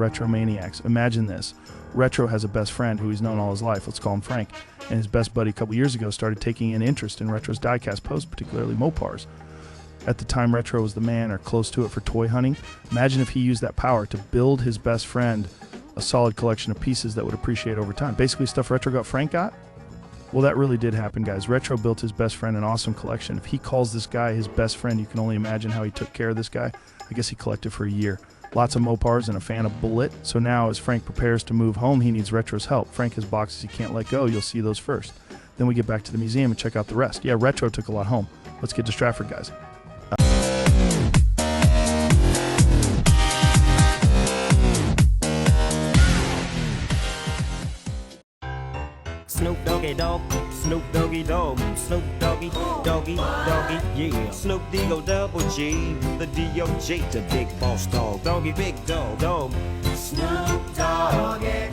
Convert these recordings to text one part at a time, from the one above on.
Retro Maniacs. Imagine this. Retro has a best friend who he's known all his life. Let's call him Frank. And his best buddy a couple years ago started taking an interest in Retro's diecast posts, particularly Mopars. At the time, Retro was the man or close to it for toy hunting. Imagine if he used that power to build his best friend a solid collection of pieces that would appreciate over time. Basically stuff Retro got Frank got. Well, that really did happen, guys. Retro built his best friend an awesome collection. If he calls this guy his best friend, you can only imagine how he took care of this guy. I guess he collected for a year. Lots of Mopars and a fan of Bullet. So now as Frank prepares to move home, he needs Retro's help. Frank has boxes he can't let go. You'll see those first. Then we get back to the museum and check out the rest. Yeah, Retro took a lot home. Let's get to Stratford, guys. Snoop Doggy Dogg, Snoop Doggy Dogg, Snoop Doggy, Doggy, Doggy, yeah. Snoop D-O double G, the D-O-G, the big boss dog, Doggy, big dog, dog. Snoop Dogg, yeah.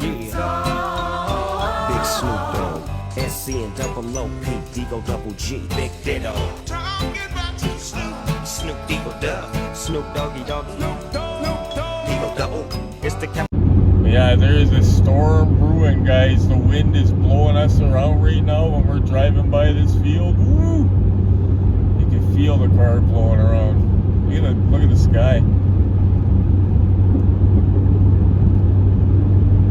Big Snoop Dogg, S-C and double O-P, D-O double G, big ditto. Talking about Snoop, Snoop D-O Dogg, Snoop Doggy Dogg, Snoop Dogg, D-O double, it's the cap. Yeah, there is a storm brewing, guys. The wind is blowing us around right now when we're driving by this field. Woo! You can feel the car blowing around. Look at the sky.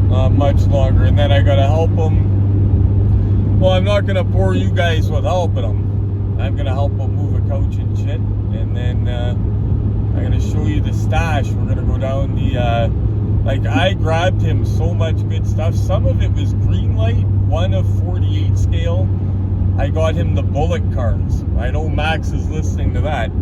Not much longer, and then I gotta help them. Well, I'm not gonna bore you guys with helping them. I'm gonna help them move a couch and shit, and then I'm gonna show you the stash. We're gonna go down the like, I grabbed him so much good stuff. Some of it was green light, 1 of 48 scale. I got him the Bullet cars. I know Max is listening to that.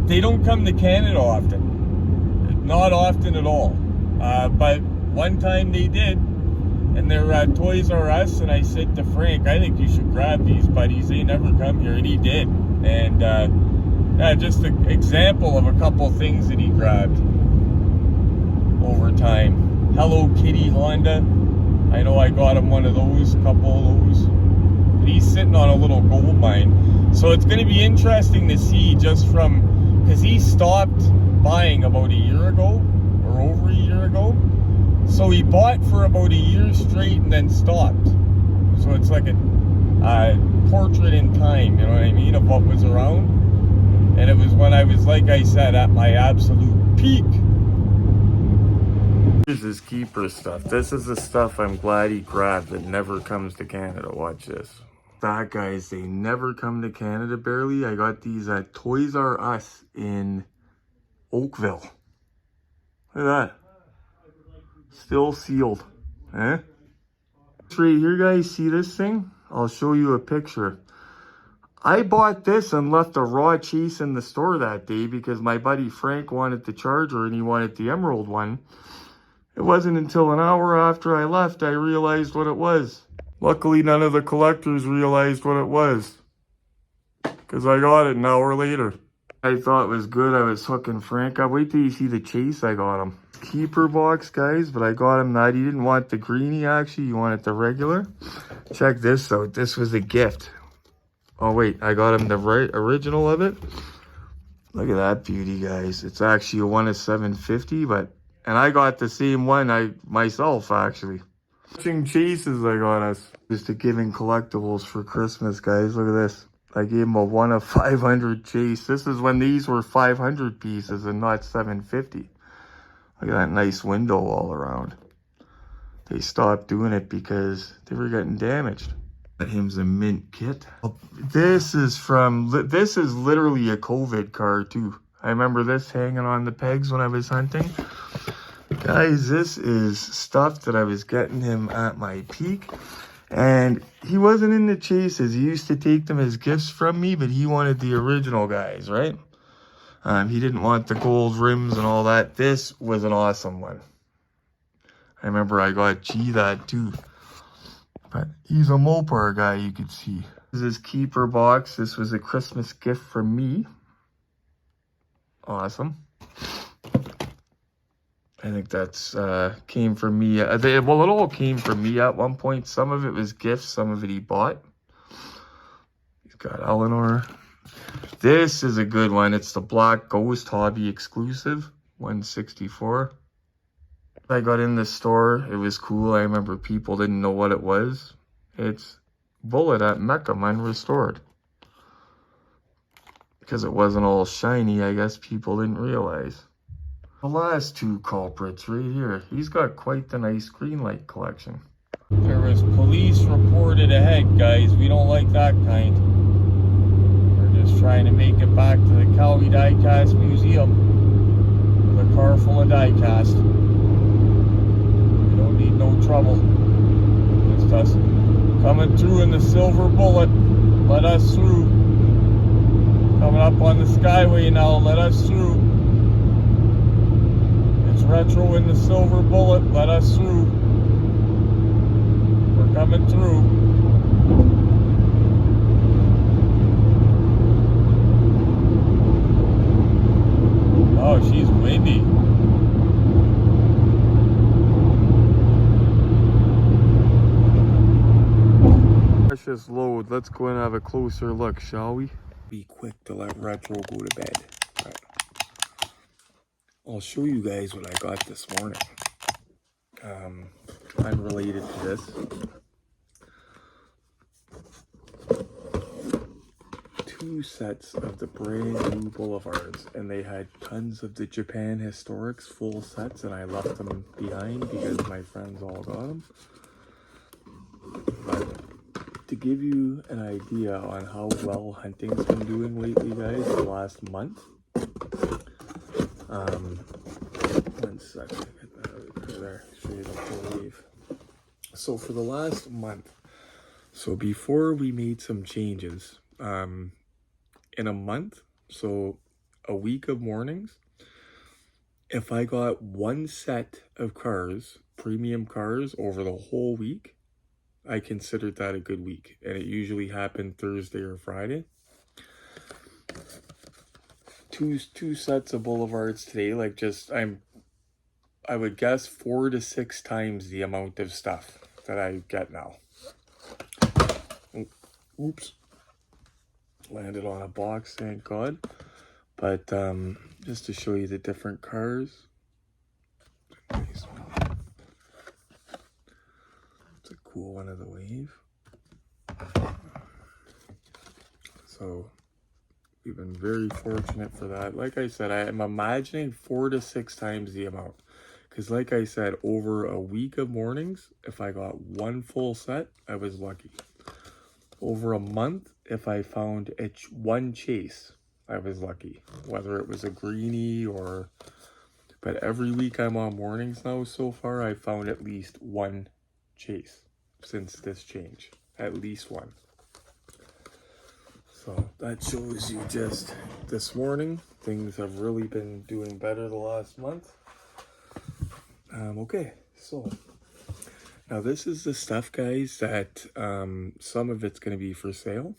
They don't come to Canada often. Not often at all. But one time they did, and they're at Toys R Us, and I said to Frank, I think you should grab these buddies. They never come here, and he did. And yeah, just an example of a couple things that he grabbed over time. Hello Kitty Honda. I know I got him one of those, a couple of those. But he's sitting on a little gold mine. So it's going to be interesting to see just from, because he stopped buying about a year ago, or over a year ago. So he bought for about a year straight and then stopped. So it's like a portrait in time, you know what I mean, of what was around. And it was when I was, like I said, at my absolute peak. Here's his keeper stuff. This is the stuff I'm glad he grabbed that never comes to Canada. Watch this. That, guys, they never come to Canada barely. I got these at Toys R Us in Oakville. Look at that. Still sealed. Eh? Right here, guys, see this thing? I'll show you a picture. I bought this and left a raw chase in the store that day because my buddy Frank wanted the Charger and he wanted the Emerald one. It wasn't until an hour after I left I realized what it was. Luckily, none of the collectors realized what it was, because I got it an hour later. I thought it was good. I was hooking Frank up. Wait till you see the chase I got him. Keeper box, guys, but I got him that. He didn't want the greenie, actually. He wanted the regular. Check this out. This was a gift. Oh, wait. I got him the original of it. Look at that beauty, guys. It's actually a 1 of 750, but... And I got the same one myself, actually. Matching chases I got us. Just to giving collectibles for Christmas, guys. Look at this. I gave him a 1 of 500 chase. This is when these were 500 pieces and not 750. Look at that nice window all around. They stopped doing it because they were getting damaged. Got him's a mint kit. This is literally a COVID car too. I remember this hanging on the pegs when I was hunting. Guys, this is stuff that I was getting him at my peak. And he wasn't into chases. He used to take them as gifts from me, but he wanted the original guys, right? He didn't want the gold rims and all that. This was an awesome one. I remember I got G that too. But he's a Mopar guy, you could see. This is his keeper box. This was a Christmas gift from me. Awesome. I think that's came from me. Well, it all came from me at one point. Some of it was gifts, some of it he bought. He's got Eleanor. This is a good one. It's the Black Ghost Hobby exclusive, 164. I got in the store, it was cool. I remember people didn't know what it was. It's Bullet at Mecca, mine restored. Because it wasn't all shiny, I guess people didn't realize. The last two culprits right here. He's got quite the nice green light collection. There was police reported ahead, guys. We don't like that kind. We're just trying to make it back to the Calgary Diecast Museum with a car full of diecast. We don't need no trouble. Just us coming through in the silver Bullet. Let us through. Coming up on the Skyway now. Let us through. It's Retro in the silver Bullet. Let us through. We're coming through. Oh, she's windy. Precious load. Let's go and have a closer look, shall we? Be quick to let Retro go to bed. Right. I'll show you guys what I got this morning. Unrelated to this. Two sets of the brand new Boulevards, and they had tons of the Japan Historics full sets, and I left them behind because my friends all got them. But to give you an idea on how well hunting's been doing lately, guys, the last month. One second, get that out there, show you the whole wave. So for the last month, so before we made some changes, in a month, so a week of mornings, if I got one set of cars, premium cars, over the whole week, I considered that a good week. And it usually happened Thursday or Friday. Two sets of Boulevards today, like just, I would guess 4 to 6 times the amount of stuff that I get now. Oops. Landed on a box, thank God. But just to show you the different cars. Nice one. It's a cool one of the wave. So we've been very fortunate for that. Like I said, I'm imagining 4 to 6 times the amount. Because like I said, over a week of mornings, if I got one full set, I was lucky. Over a month, if I found one chase, I was lucky. Whether it was a greenie or... But every week I'm on mornings now so far, I found at least one chase since this change. At least one. So that shows you just this morning. Things have really been doing better the last month. Okay, so... Now this is the stuff, guys, that some of it's going to be for sale.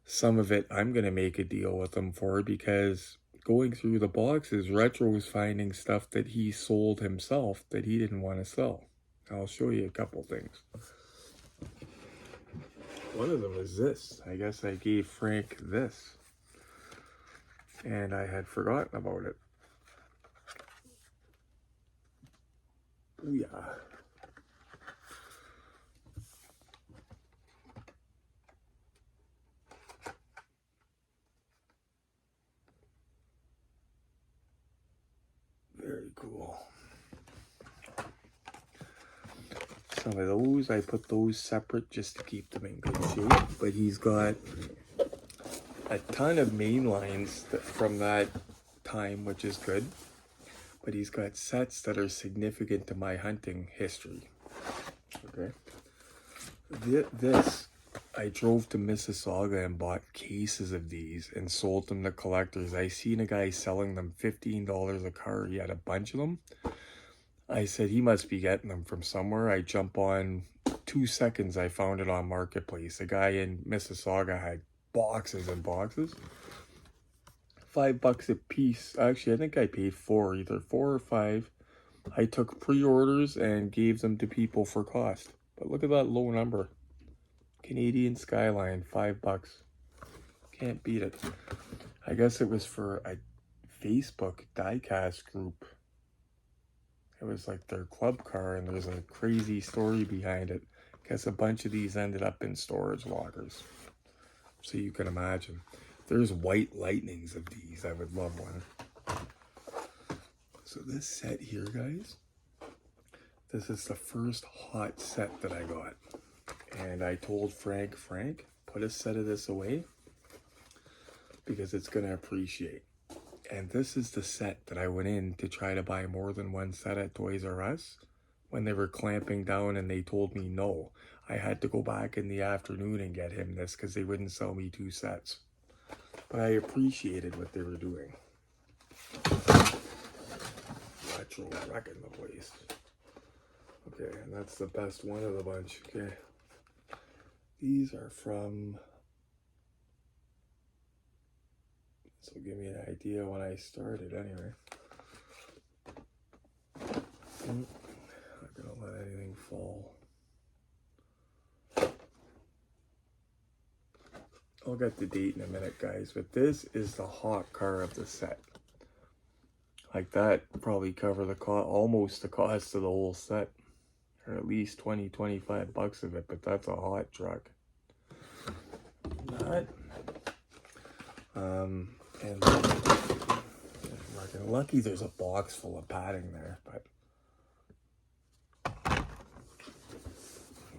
Some of it I'm going to make a deal with them for, because going through the boxes, Retro was finding stuff that he sold himself that he didn't want to sell. I'll show you a couple things. One of them is this. I guess I gave Frank this. And I had forgotten about it. Booyah. Very cool. Some of those, I put those separate just to keep them in good shape. But he's got a ton of main lines from that time, which is good. But he's got sets that are significant to my hunting history. Okay. This, I drove to Mississauga and bought cases of these and sold them to collectors. I seen a guy selling them $15 a car. He had a bunch of them. I said, he must be getting them from somewhere. I jump on, 2 seconds, I found it on Marketplace. A guy in Mississauga had boxes and boxes. $5 a piece. Actually, I think I paid either 4 or 5. I took pre-orders and gave them to people for cost. But look at that low number. Canadian Skyline, $5. Can't beat it. I guess it was for a Facebook diecast group. It was like their club car, and there's a crazy story behind it. Guess a bunch of these ended up in storage lockers. So you can imagine. There's white lightnings of these. I would love one. So this set here, guys, this is the first hot set that I got. And I told Frank, put a set of this away because it's going to appreciate. And this is the set that I went in to try to buy more than one set at Toys R Us when they were clamping down, and they told me no. I had to go back in the afternoon and get him this because they wouldn't sell me 2 sets. But I appreciated what they were doing. Retro wrecking the place. Okay, and that's the best one of the bunch. Okay. These are from... This will give me an idea when I started anyway. I'm not gonna let anything fall. I'll get the date in a minute, guys, but this is the hot car of the set. Like that probably cover the almost the cost of the whole set, or at least 20-25 bucks of it, but that's a hot truck. That and lucky there's a box full of padding there, but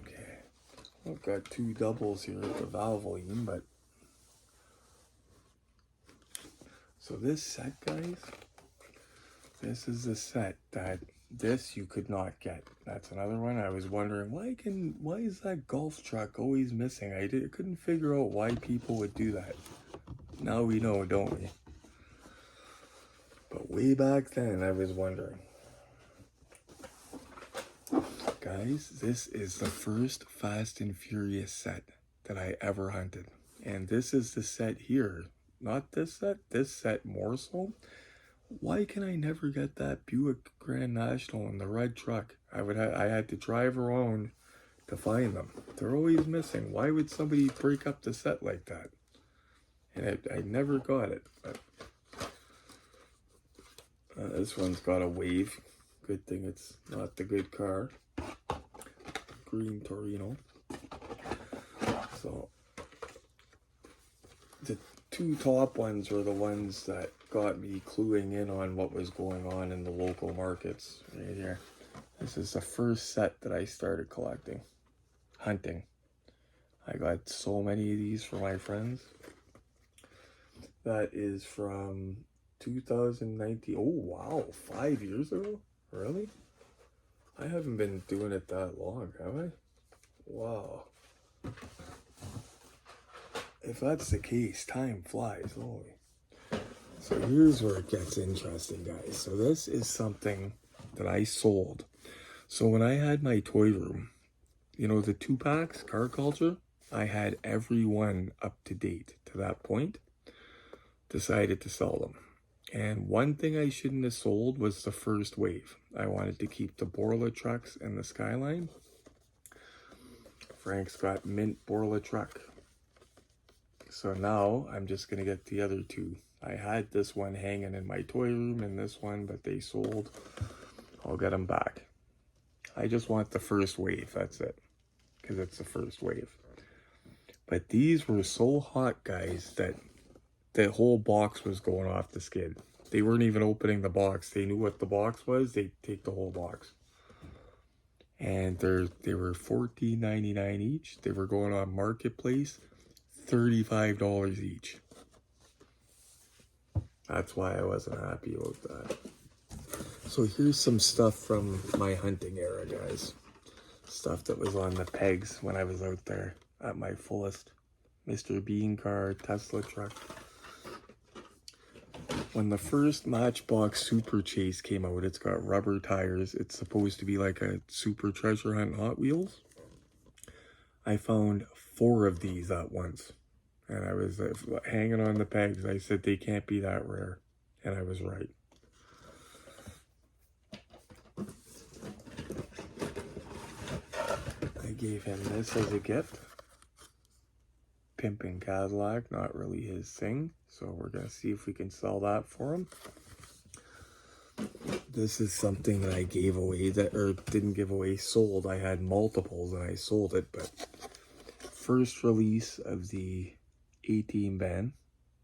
okay. I've got 2 doubles here at the Valvoline, but so this set, guys, this is the set that this you could not get. That's another one. I was wondering why is that golf truck always missing? I couldn't figure out why people would do that. Now we know, don't we? But way back then, I was wondering. Guys, this is the first Fast and Furious set that I ever hunted. And this is the set here. Not this set more so. Why can I never get that Buick Grand National in the red truck? I had to drive around to find them. They're always missing. Why would somebody break up the set like that? And I never got it. But this one's got a wave. Good thing it's not the good car. Green Torino. So the 2 top ones were the ones that got me cluing in on what was going on in the local markets. Right here. This is the first set that I started collecting. Hunting. I got so many of these for my friends. That is from 2019. Oh, wow. 5 years ago? Really? I haven't been doing it that long, have I? Wow. If that's the case, time flies. Holy. So here's where it gets interesting, guys. So this is something that I sold. So when I had my toy room, you know, the 2-packs, Car Culture, I had every one up to date to that point. Decided to sell them. And one thing I shouldn't have sold was the first wave. I wanted to keep the Borla trucks and the Skyline. Frank's got mint Borla truck. So now I'm just going to get the other 2. I had this one hanging in my toy room and this one, but they sold. I'll get them back. I just want the first wave, that's it. Because it's the first wave. But these were so hot, guys, that the whole box was going off the skid. They weren't even opening the box. They knew what the box was. They'd take the whole box. And they were $14.99 each. They were going on Marketplace, $35 each. That's why I wasn't happy about that. So here's some stuff from my hunting era, guys. Stuff that was on the pegs when I was out there at my fullest. Mr. Bean car, Tesla truck. When the first Matchbox Super Chase came out, it's got rubber tires. It's supposed to be like a super treasure hunt Hot Wheels. I found 4 of these at once. And I was hanging on the pegs. I said, they can't be that rare. And I was right. I gave him this as a gift. Pimpin' Cadillac, not really his thing. So we're going to see if we can sell that for him. This is something that I gave away, or didn't give away, sold. I had multiples and I sold it, but first release of the 18 band.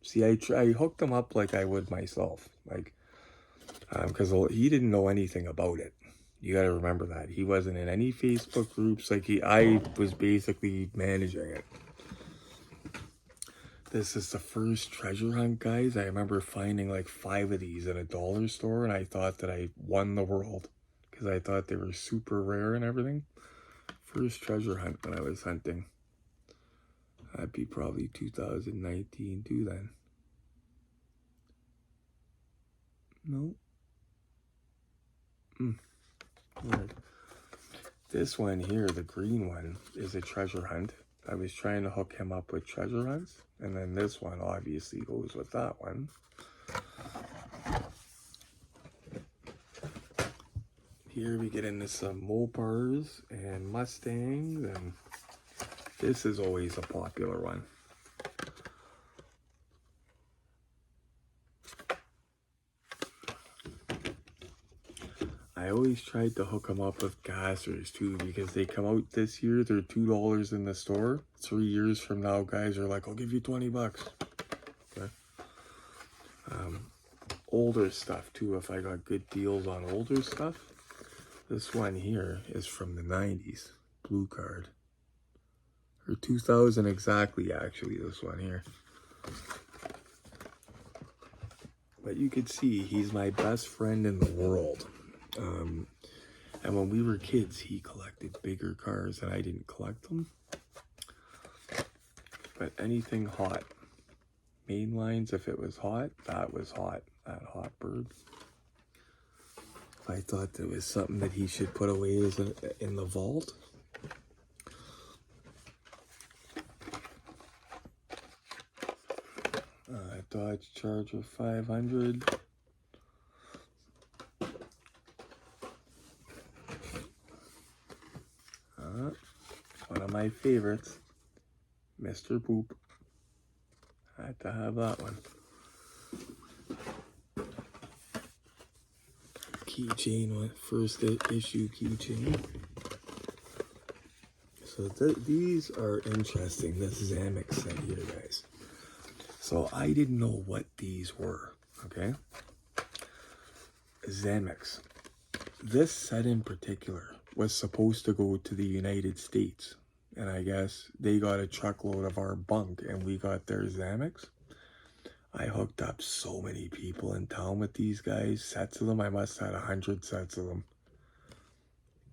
See, I hooked him up like I would myself, like, because he didn't know anything about it. You got to remember that. He wasn't in any Facebook groups. Like, I was basically managing it. This is the first treasure hunt, guys. I remember finding like 5 of these at a dollar store, and I thought that I won the world because I thought they were super rare and everything. First treasure hunt when I was hunting. That'd be probably 2019 too then. No. Weird. This one here, the green one, is a treasure hunt. I was trying to hook him up with treasure hunts, and then this one obviously goes with that one. Here we get into some Mopars and Mustangs, and this is always a popular one. I always tried to hook them up with gassers too, because they come out this year. They're $2 in the store. 3 years from now, guys are like, I'll give you 20 bucks. Okay. Older stuff too, if I got good deals on older stuff. This one here is from the 90s. Blue card. Or 2000 exactly, actually, this one here. But you could see he's my best friend in the world. And when we were kids, he collected bigger cars and I didn't collect them. But anything hot. Main lines, if it was hot, that was hot. That hot bird. I thought there was something that he should put away in the vault. Dodge Charger 500. One of my favorites, Mr. Poop. I had to have that one. Keychain, first issue keychain. So these are interesting. This is Amex set here, guys. So I didn't know what these were, okay? Zamex. This set in particular was supposed to go to the United States. And I guess they got a truckload of our bunk and we got their Zamex. I hooked up so many people in town with these guys. Sets of them. I must have had 100 sets of them.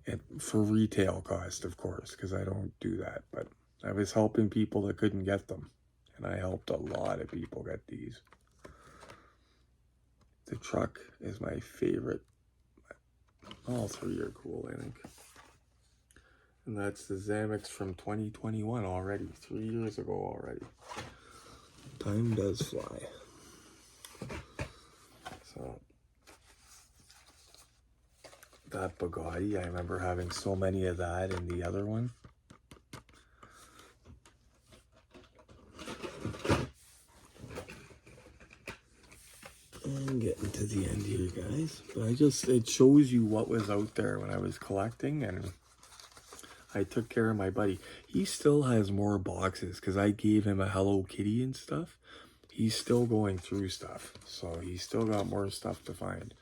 And for retail cost, of course, because I don't do that. But I was helping people that couldn't get them. And I helped a lot of people get these. The truck is my favorite. All three are cool, I think. And that's the Zamex from 2021 already. 3 years ago already. Time does fly. So, that Bugatti, I remember having so many of that in the other one. And getting to the end here, guys. But it shows you what was out there when I was collecting, and I took care of my buddy. He still has more boxes because I gave him a Hello Kitty and stuff. He's still going through stuff, so he's still got more stuff to find.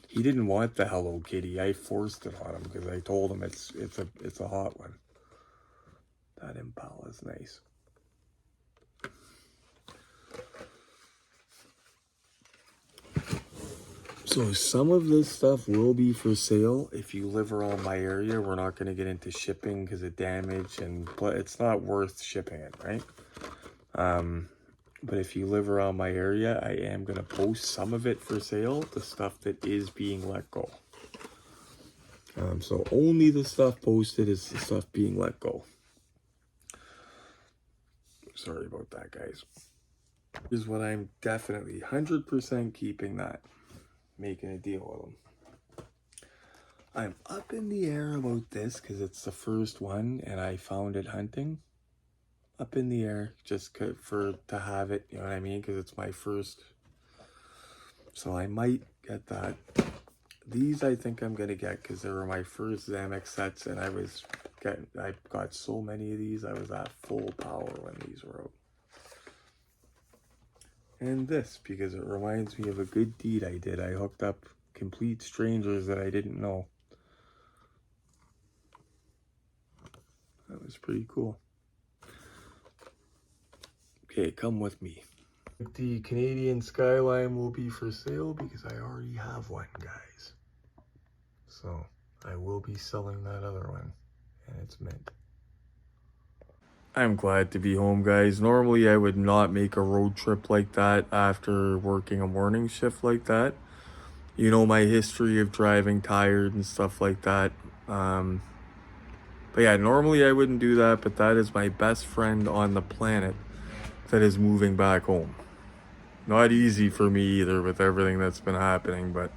He didn't want the Hello Kitty. I forced it on him because I told him it's a hot one. That Impala is nice. So some of this stuff will be for sale. If you live around my area, we're not going to get into shipping because of damage, but it's not worth shipping it, right? But if you live around my area, I am going to post some of it for sale, the stuff that is being let go. So only the stuff posted is the stuff being let go. Sorry about that, guys. Here's what I'm definitely 100% keeping that. Making a deal with them. I'm up in the air about this because it's the first one and I found it hunting. Up in the air just to have it, you know what I mean? Because it's my first. So I might get that. These I think I'm gonna get because they were my first Zamex sets, and I got so many of these. I was at full power when these were out. And this, because it reminds me of a good deed I did. I hooked up complete strangers that I didn't know. That was pretty cool. Okay, come with me. The Canadian Skyline will be for sale because I already have one, guys. So I will be selling that other one, and it's mint. I'm glad to be home, guys. Normally I would not make a road trip like that after working a morning shift like that. You know my history of driving tired and stuff like that. But yeah, normally I wouldn't do that, but that is my best friend on the planet that is moving back home. Not easy for me either with everything that's been happening, but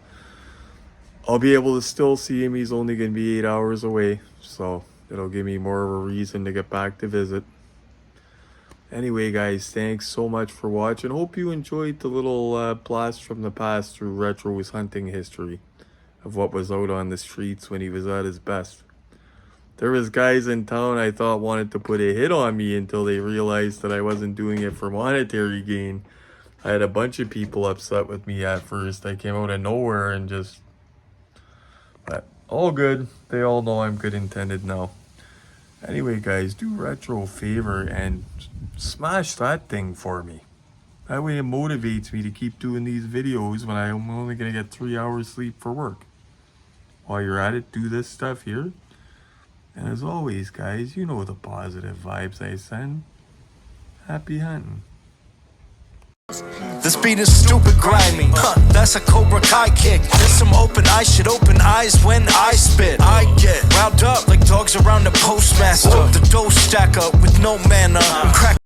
I'll be able to still see him. He's only going to be 8 hours away, so it'll give me more of a reason to get back to visit. Anyway, guys, thanks so much for watching. Hope you enjoyed the little blast from the past through Retro's hunting history of what was out on the streets when he was at his best. There was guys in town I thought wanted to put a hit on me until they realized that I wasn't doing it for monetary gain. I had a bunch of people upset with me at first. I came out of nowhere and just... But all good. They all know I'm good intended now. Anyway, guys, do Retro a favor and smash that thing for me. That way it motivates me to keep doing these videos when I'm only going to get 3 hours sleep for work. While you're at it, do this stuff here. And as always, guys, you know the positive vibes I send. Happy hunting. This beat is stupid grimy, that's a Cobra Kai kick. There's some open eyes, shit open eyes when I spit. I get riled up like dogs around the postmaster. The dough stack up with no manner. Crack